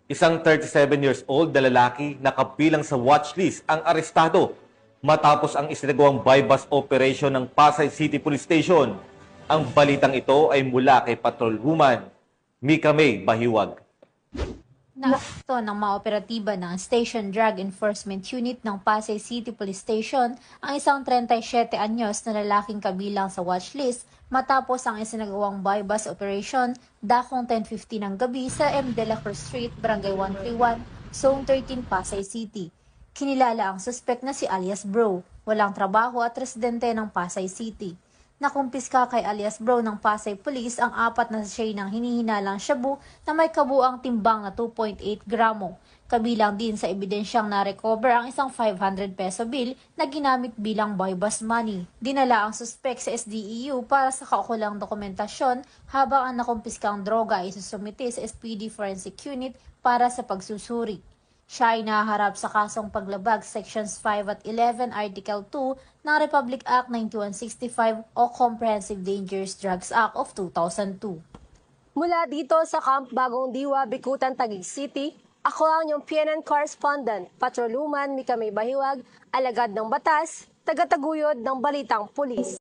Isang 37 years old na lalaki na kabilang sa watchlist ang arestado matapos ang isinagawang bypass operation ng Pasay City Police Station. Ang balitang ito ay mula kay Patrolwoman Mika May Bahiwag. Naaresto ng mga operatiba ng Station Drug Enforcement Unit ng Pasay City Police Station ang isang 37 anyos na lalaking kabilang sa watchlist matapos ang isinagawang bypass operation dakong 10:50 ng gabi sa M. De La Cruz Street, Barangay 131, Zone 13, Pasay City. Kinilala ang suspect na si alias Bro, walang trabaho at residente ng Pasay City. Nakumpiska kay alias Bro ng Pasay Police ang 4 na sachet ng hinihinalang shabu na may kabuang timbang na 2.8 gramo. Kabilang din sa ebidensyang na-recover ang isang 500 peso bill na ginamit bilang bypass money. Dinala ang suspect sa SDEU para sa kaukulang dokumentasyon habang ang nakumpiskang droga ay susumite sa SPD Forensic Unit para sa pagsusuri. Siya ay naharap sa kasong paglabag Sections 5 at 11 Article 2 ng Republic Act 9165 o Comprehensive Dangerous Drugs Act of 2002. Mula dito sa Camp Bagong Diwa, Bikutan, Taguig City, ako ang inyong PNN correspondent, Patrolwoman Mika May Bahiwag, alagad ng batas, tagataguyod ng Balitang Pulis.